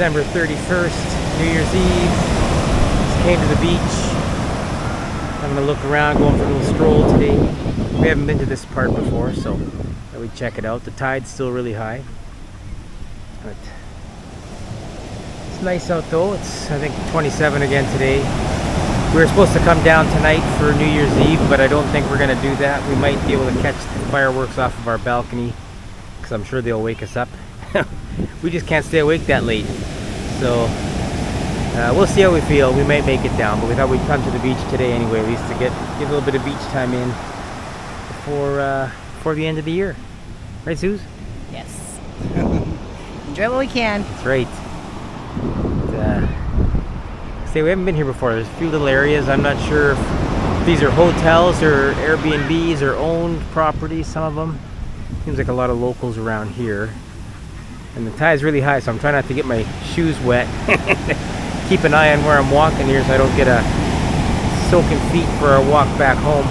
December 31st, New Year's Eve. Just came to the beach. I'm gonna look around, going for a little stroll today. We haven't been to this part before, so we check it out. The tide's still really high, but it's nice out though. It's, I think, 27 again today. We were supposed to come down tonight for New Year's Eve, but I don't think we're gonna do that. We might be able to catch the fireworks off of our balcony, because I'm sure they'll wake us up. We just can't stay awake that late, so we'll see how we feel. We might make it down, but we thought we'd come to the beach today anyway, at least to get a little bit of beach time in before the end of the year. Right, Suze? Yes. Enjoy what we can. That's right. See, we haven't been here before. There's a few little areas. I'm not sure if these are hotels or Airbnbs or owned properties, some of them. Seems like a lot of locals around here. And the tide's really high, so I'm trying not to get my shoes wet. Keep an eye on where I'm walking here so I don't get a soaking feet for our walk back home.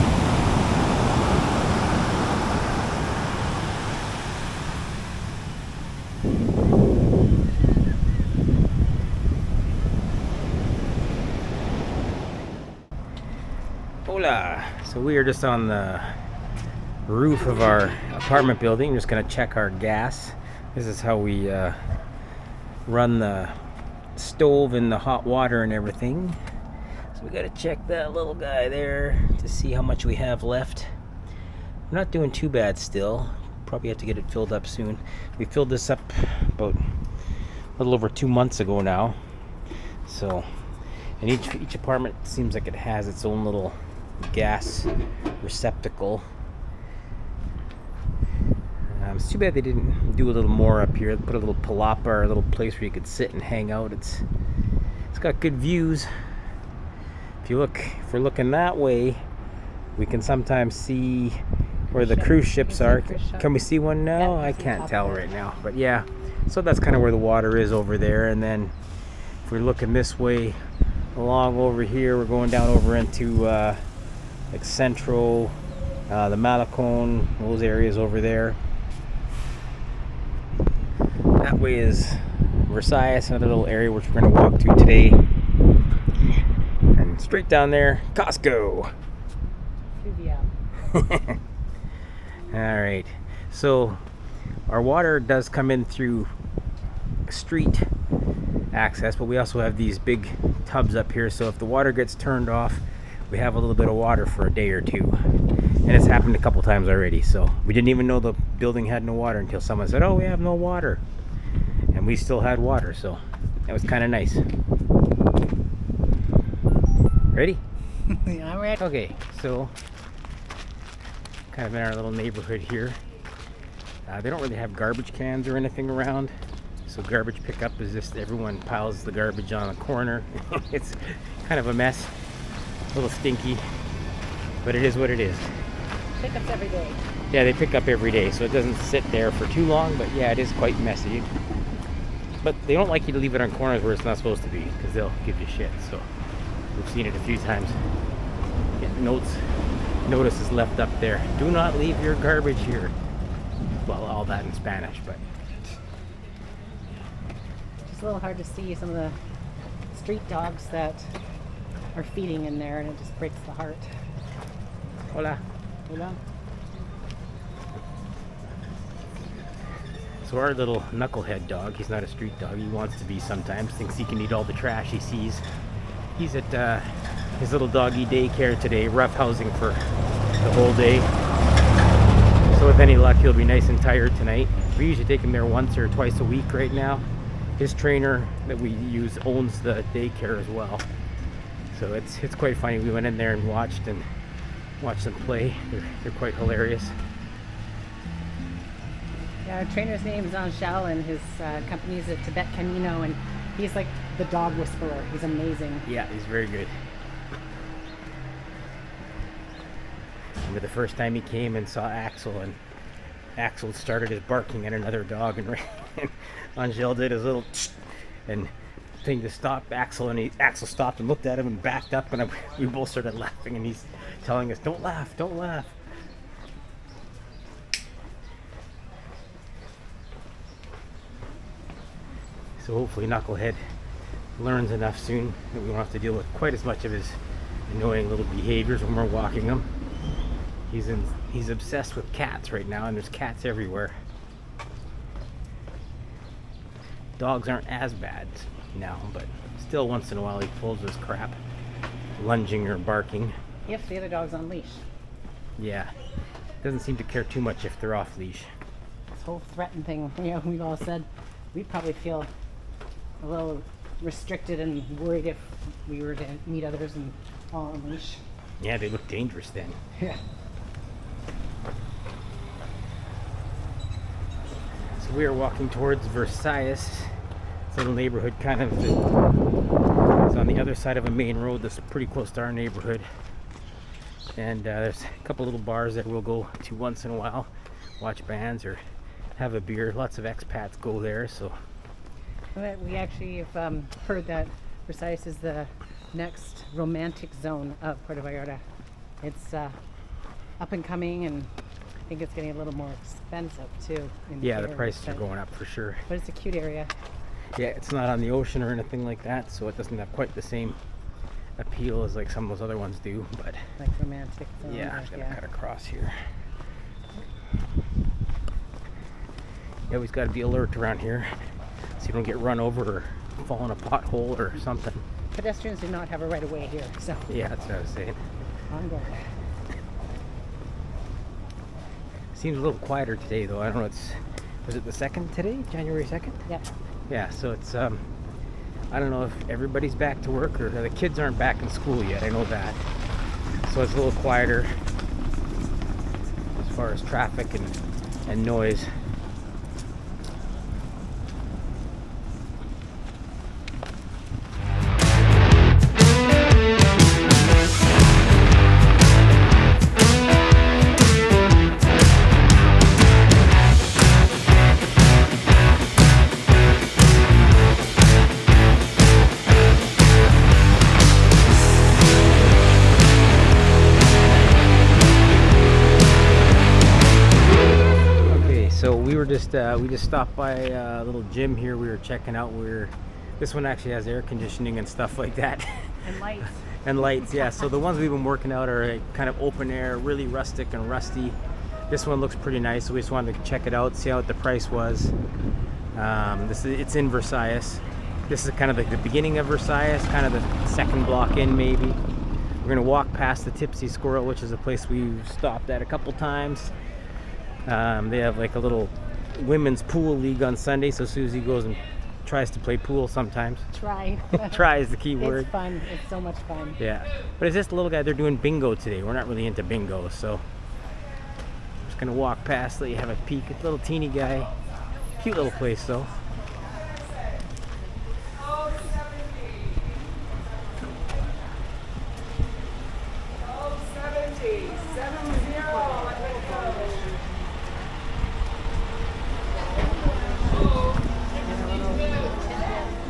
Hola! So we are just on the roof of our apartment building. I'm just gonna check our gas. This is how we run the stove and the hot water and everything. So we gotta check that little guy there to see how much we have left. We're not doing too bad still. Probably have to get it filled up soon. We filled this up about a little over 2 months ago now. So, and each apartment seems like it has its own little gas receptacle. It's too bad they didn't do a little more up here. Put a little palapa or a little place where you could sit and hang out. It's got good views. If we're looking that way, we can sometimes see where the cruise ships are. Can we see one now? I can't tell right now, but yeah. So that's kind of where the water is over there. And then if we're looking this way along over here, we're going down over into like Central, the Malecon, those areas over there. That way is Versailles, another little area which we're going to walk to today. And straight down there, Costco. Alright, so our water does come in through street access, but we also have these big tubs up here, so if the water gets turned off, we have a little bit of water for a day or two. And it's happened a couple times already, so we didn't even know the building had no water until someone said, oh, we have no water. And we still had water, so that was kind of nice. Ready? Yeah, I'm ready. Okay, so kind of in our little neighborhood here. They don't really have garbage cans or anything around, so garbage pickup is just everyone piles the garbage on a corner. It's kind of a mess, a little stinky, but it is what it is. Pickups every day. Yeah, they pick up every day, so it doesn't sit there for too long, but yeah, it is quite messy. But they don't like you to leave it on corners where it's not supposed to be, because they'll give you shit, so we've seen it a few times. Get notice is left up there. Do not leave your garbage here. Well, all that in Spanish, but It's a little hard to see some of the street dogs that are feeding in there, and it just breaks the heart. hola. Hola. So our little knucklehead dog, he's not a street dog, he wants to be sometimes, thinks he can eat all the trash he sees. He's at his little doggy daycare today, rough housing for the whole day. So with any luck, he'll be nice and tired tonight. We usually take him there once or twice a week right now. His trainer that we use owns the daycare as well. So it's quite funny. We went in there and watched them play. They're quite hilarious. Yeah, our trainer's name is Angel, and his company is a Tibet Camino, and he's like the dog whisperer. He's amazing. Yeah, he's very good. Remember the first time he came and saw Axel, and Axel started his barking at another dog, and Angel did his little and thing to stop Axel, and Axel stopped and looked at him and backed up, and we both started laughing, and he's telling us, don't laugh, don't laugh. So hopefully Knucklehead learns enough soon that we won't have to deal with quite as much of his annoying little behaviors when we're walking him. He's obsessed with cats right now, and there's cats everywhere. Dogs aren't as bad now, but still once in a while he pulls his crap, lunging or barking. If the other dog's on leash. Yeah, doesn't seem to care too much if they're off leash. This whole threaten thing, we've all said we'd probably feel a little restricted and worried if we were to meet others and all on leash. Yeah, they look dangerous then. Yeah. So we are walking towards Versalles. It's a little neighborhood kind of. It's on the other side of a main road that's pretty close to our neighborhood. And there's a couple little bars that we'll go to once in a while, watch bands or have a beer. Lots of expats go there, so. We actually have heard that Versailles is the next romantic zone of Puerto Vallarta. It's up and coming, and I think it's getting a little more expensive too. Yeah, the prices are going up for sure. But it's a cute area. Yeah, it's not on the ocean or anything like that, so it doesn't have quite the same appeal as like some of those other ones do. But like romantic zone. yeah, I'm just gonna cut across here. You always got to be alert around here, so you don't get run over or fall in a pothole or something. Pedestrians do not have a right of way here, so. Yeah, that's what I was saying. On guard. Seems a little quieter today, though. I don't know. Was it the 2nd today? January 2nd? Yeah. Yeah. So it's I don't know if everybody's back to work or the kids aren't back in school yet. I know that. So it's a little quieter as far as traffic and noise. So we just stopped by a little gym here. We were checking out. This one actually has air conditioning and stuff like that. And lights. And lights, yeah. So the ones we've been working out are like kind of open air, really rustic and rusty. This one looks pretty nice, so we just wanted to check it out, see how what the price was. It's in Versalles. This is kind of like the beginning of Versalles, kind of the second block in maybe. We're gonna walk past the Tipsy Squirrel, which is a place we've stopped at a couple times. They have like a little women's pool league on Sunday, so Susie goes and tries to play pool sometimes. Try. Try is the key word. It's fun. It's so much fun. Yeah, but it's just a little guy. They're doing bingo today. We're not really into bingo, so I'm just gonna walk past, let you have a peek. It's a little teeny guy. Cute little place though.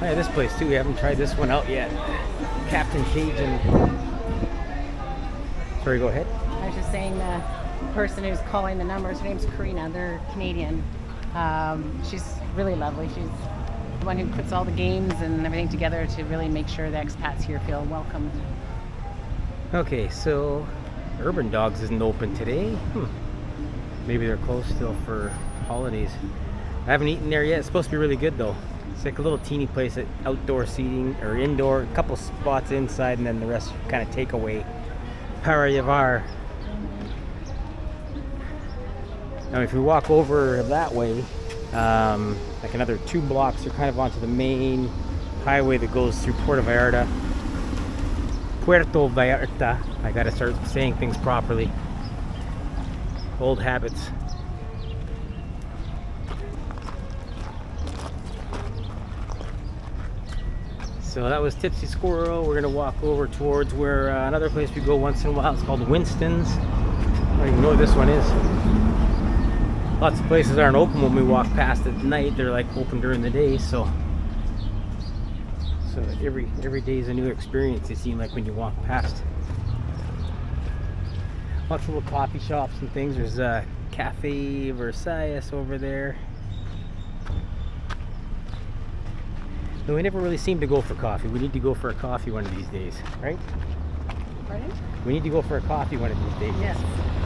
Oh yeah, this place too. We haven't tried this one out yet. Captain Cajun. Sorry, go ahead. I was just saying the person who's calling the numbers, her name's Karina. They're Canadian. She's really lovely. She's the one who puts all the games and everything together to really make sure the expats here feel welcomed. Okay, so Urban Dogs isn't open today. Maybe they're closed still for holidays. I haven't eaten there yet. It's supposed to be really good though. It's like a little teeny place at outdoor seating or indoor, a couple spots inside, and then the rest kind of takeaway. Para llevar. Now, if we walk over that way, like another 2 blocks, you're kind of onto the main highway that goes through Puerto Vallarta. Puerto Vallarta. I gotta start saying things properly. Old habits. So that was Tipsy Squirrel. We're gonna walk over towards where another place we go once in a while. It's called Winston's. I don't even know what this one is. Lots of places aren't open when we walk past at night. They're like open during the day. So every day is a new experience. It seems like when you walk past. Lots of little coffee shops and things. There's Cafe Versalles over there. No, we never really seem to go for coffee. We need to go for a coffee one of these days, right? Pardon? We need to go for a coffee one of these days. Yes.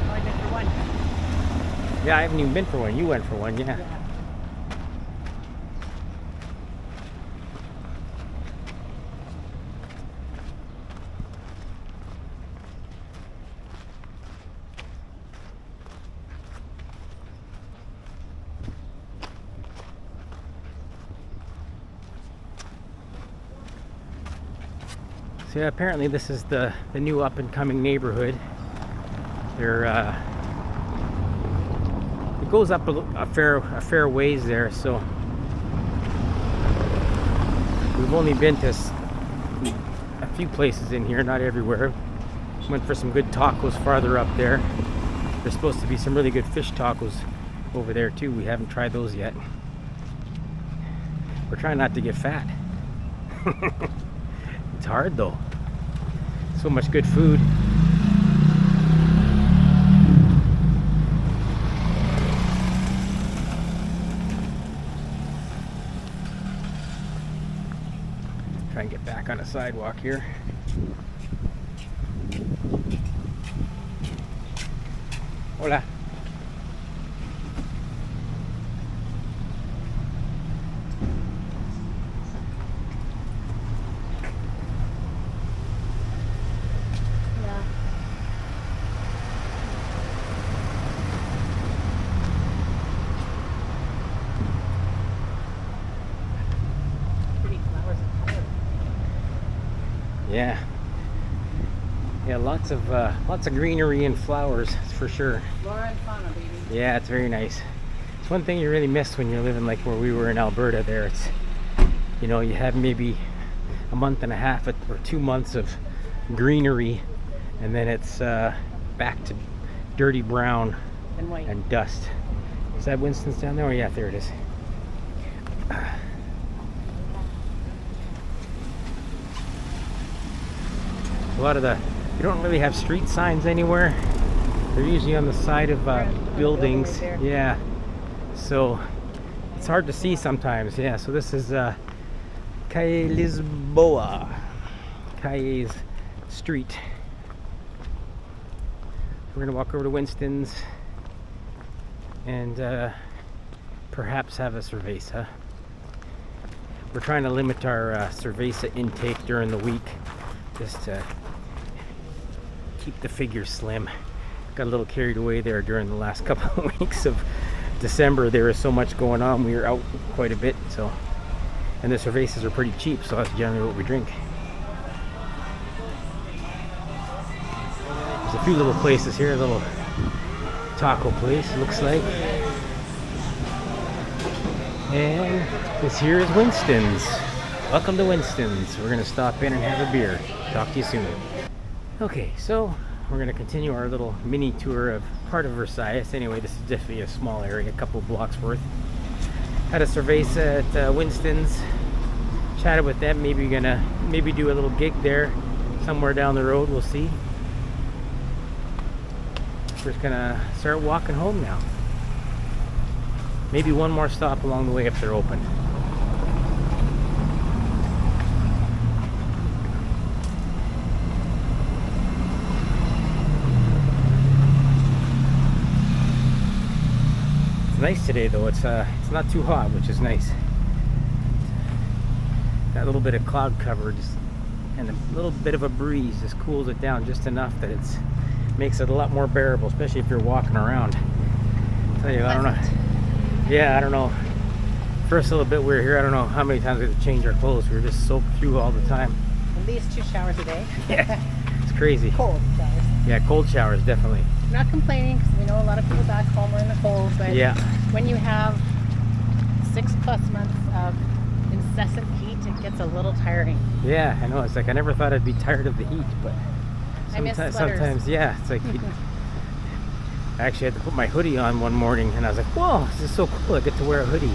Only been for one. Yeah, I haven't even been for one. You went for one, yeah. Yeah. So yeah, apparently this is the new up and coming neighborhood. There, it goes up a fair ways there. So we've only been to a few places in here, not everywhere. Went for some good tacos farther up there. There's supposed to be some really good fish tacos over there too. We haven't tried those yet. We're trying not to get fat. It's hard though. So much good food. Try and get back on the sidewalk here. Hola. Yeah. Yeah, lots of greenery and flowers, that's for sure. Flora and fauna, baby. Yeah, it's very nice. It's one thing you really miss when you're living like where we were in Alberta there. It's, you know, you have maybe a month and a half or 2 months of greenery, and then it's back to dirty brown And white. and dust. Is that Winston's down there? Oh yeah, there it is. A lot of you don't really have street signs anywhere. They're usually on the side of buildings. Building right there. Yeah, so it's hard to see sometimes. Yeah, so this is Calle Lisboa, Calle's street. We're gonna walk over to Winston's and perhaps have a cerveza. We're trying to limit our cerveza intake during the week, just to keep the figure slim. Got a little carried away there during the last couple of weeks of December. There was so much going on. We were out quite a bit, so, and the cervezas are pretty cheap, so that's generally what we drink. There's a few little places here, a little taco place, it looks like. And this here is Winston's. Welcome to Winston's. We're gonna stop in and have a beer. Talk to you soon. Okay, so we're gonna continue our little mini tour of part of Versailles. Anyway, this is definitely a small area, a couple blocks worth. Had a cerveza at Winston's. Chatted with them. Maybe do a little gig there somewhere down the road. We'll see. We're just gonna start walking home now. Maybe one more stop along the way if they're open. It's nice today though. It's not too hot, which is nice. That little bit of cloud cover and a little bit of a breeze just cools it down just enough that makes it a lot more bearable, especially if you're walking around. I tell you, I don't know. Yeah, I don't know. First little bit we were here, I don't know how many times we had to change our clothes. We were just soaked through all the time. At least 2 showers a day. Yeah, it's crazy. Cold showers. Yeah, cold showers, definitely. Not complaining, because we know a lot of people back home are in the cold, but Yeah. when you have 6+ months of incessant heat, it gets a little tiring. Yeah, I know. It's like I never thought I'd be tired of the heat, but I miss sweaters. sometimes, yeah, it's like I actually had to put my hoodie on one morning, and I was like, whoa, this is so cool. I get to wear a hoodie.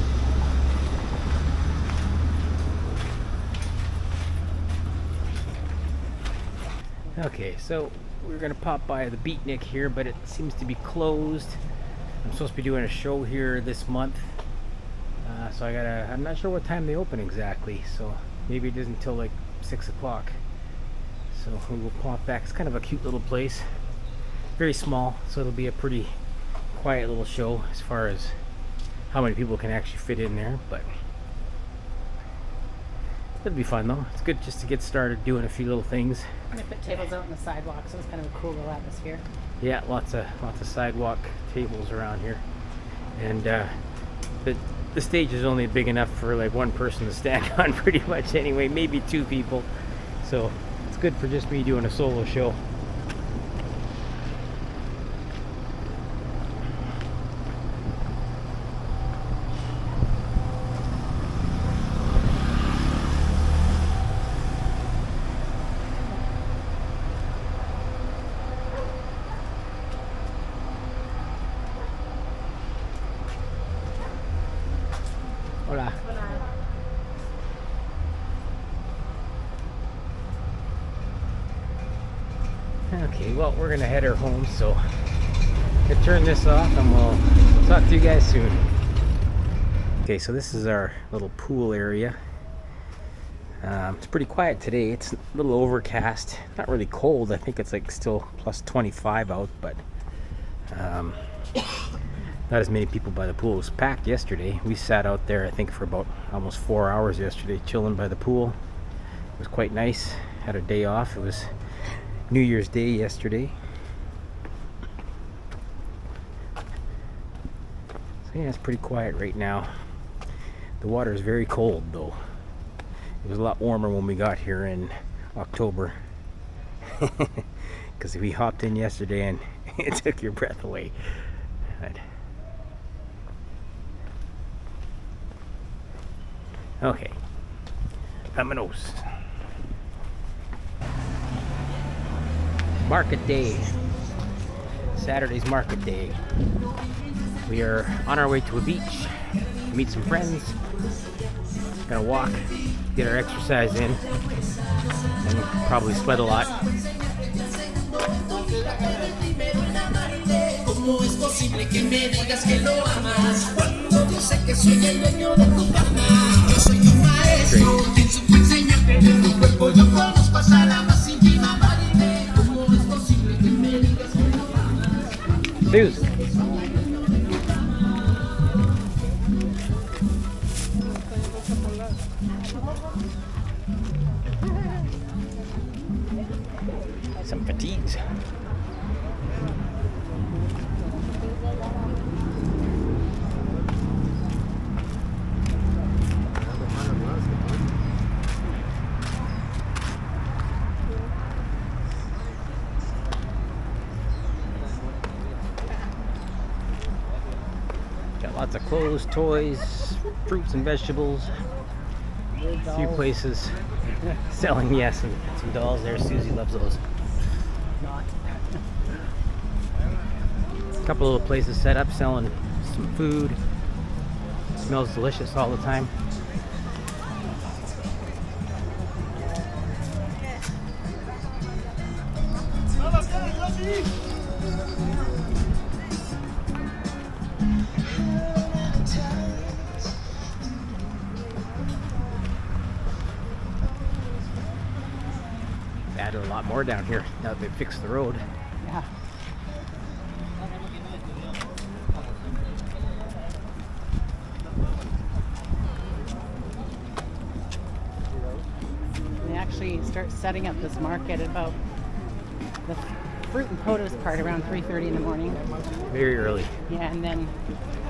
Okay, so we're gonna pop by the Beatnik here, but it seems to be closed. I'm supposed to be doing a show here this month. So I'm not sure what time they open exactly, so maybe it isn't until like 6 o'clock. So we will pop back. It's kind of a cute little place, very small, so it'll be a pretty quiet little show as far as how many people can actually fit in there, but it'll be fun though. It's good just to get started doing a few little things. They put tables out on the sidewalk, so it's kind of a cool little atmosphere. Yeah, lots of sidewalk tables around here, and the stage is only big enough for like one person to stand on, pretty much anyway, maybe two people. So it's good for just me doing a solo show. Hola. Okay, well, we're gonna head her home, so I'm gonna turn this off and we'll talk to you guys soon. Okay, so this is our little pool area. It's pretty quiet today. It's a little overcast, not really cold. I think it's like still plus 25 out, but not as many people by the pool. It was packed yesterday. We sat out there, I think, for about almost 4 hours yesterday, chilling by the pool. It was quite nice. Had a day off. It was New Year's Day yesterday. So yeah, it's pretty quiet right now. The water is very cold though. It was a lot warmer when we got here in October. Because we hopped in yesterday and it took your breath away. But okay, vámonos. Market day. Saturday's market day. We are on our way to a beach, meet some friends, gonna walk, get our exercise in, and probably sweat a lot. ¿Cómo es posible que me digas que lo amas cuando yo sé que soy el dueño de tu cama? Yo soy tu maestro, quien supo enseñarte de tu cuerpo. Yo conozco hasta la más íntima parte. ¿Cómo es posible que me digas que lo amas? Zeus. Some fatigues. Got lots of clothes, toys, fruits and vegetables. A few places selling, yes, and some dolls there. Susie loves those. A couple of places set up selling some food. Smells delicious all the time. Added a lot more down here now that they fixed the road. Yeah. They actually start setting up this market at about the fruit and produce part around 3:30 in the morning. Very early. Yeah, and then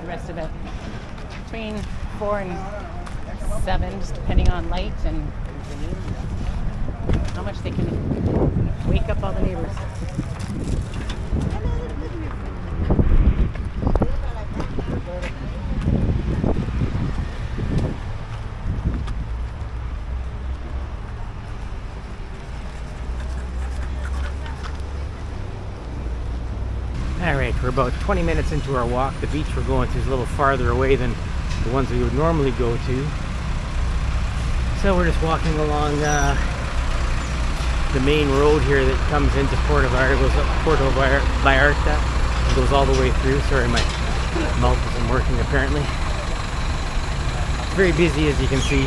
the rest of it between 4 and 7, just depending on light and how much they can wake up all the neighbors. Alright, we're about 20 minutes into our walk. The beach we're going to is a little farther away than the ones we would normally go to. So we're just walking along the main road here that comes into Puerto Vallarta, goes up Puerto Vallarta, and goes all the way through. Sorry, my mouth isn't working apparently. Very busy, as you can see.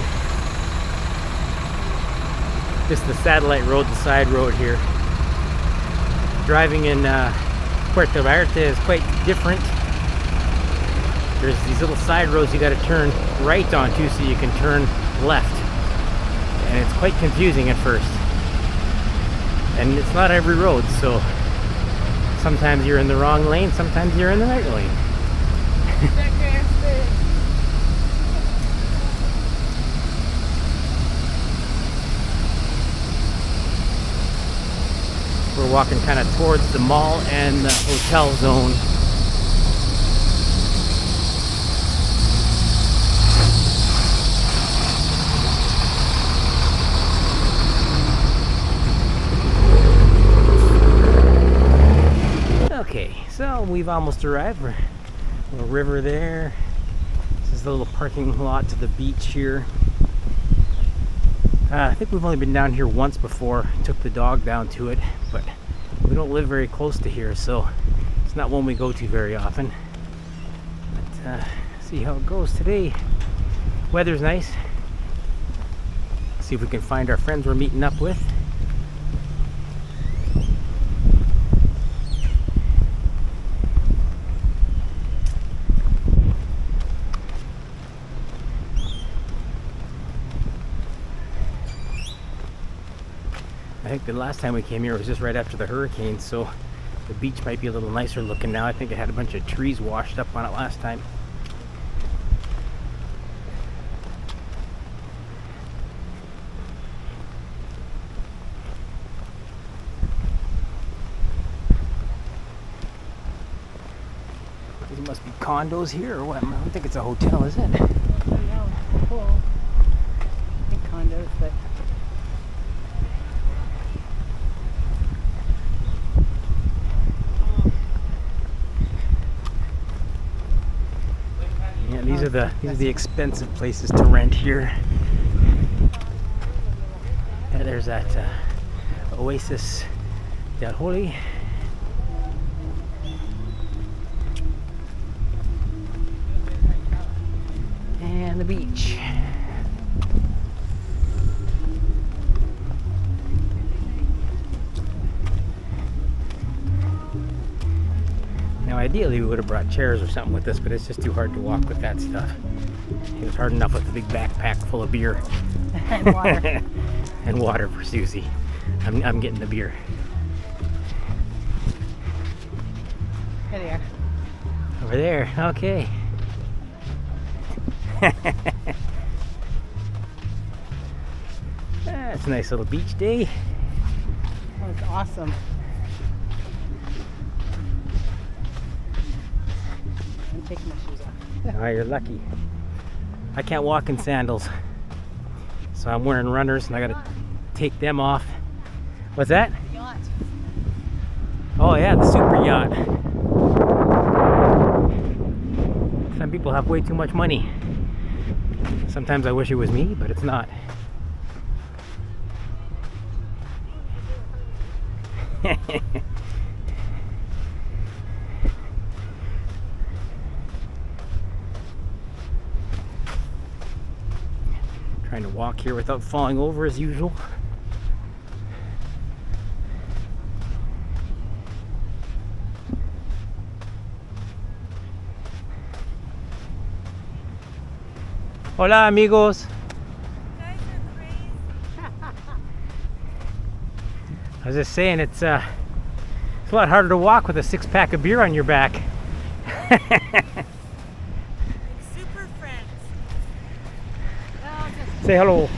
Just the satellite road, the side road here. Driving in Puerto Vallarta is quite different. There's these little side roads you got to turn right onto so you can turn left. And it's quite confusing at first. And it's not every road, so sometimes you're in the wrong lane, sometimes you're in the right lane. We're walking kind of towards the mall and the hotel zone. Okay, so we've almost arrived. We're a river there. This is the little parking lot to the beach here. I think we've only been down here once before. Took the dog down to it, but we don't live very close to here, so it's not one we go to very often. But see how it goes today. Weather's nice. See if we can find our friends we're meeting up with. I think the last time we came here was just right after the hurricane, so the beach might be a little nicer looking now. I think it had a bunch of trees washed up on it last time. These must be condos here or what? I don't think it's a hotel, is it? I don't know. Cool. I think condos, but these are the expensive places to rent here. Yeah, there's that Oasis del Holi. And the beach. Now ideally we would have brought chairs or something with us, but it's just too hard to walk with that stuff. It was hard enough with the big backpack full of beer. and water. And water for Susie. I'm getting the beer. Here they are. Over there, okay. That's a nice little beach day. Oh, it's awesome. I'm taking my shoes off. Oh, you're lucky. I can't walk in sandals, so I'm wearing runners and I gotta take them off. What's that? Yacht. Oh yeah, the super yacht. Some people have way too much money. Sometimes I wish it was me, but it's not. Trying to walk here without falling over as usual. Hola amigos. I was just saying it's a lot harder to walk with a 6-pack of beer on your back. Super friends. Say hello.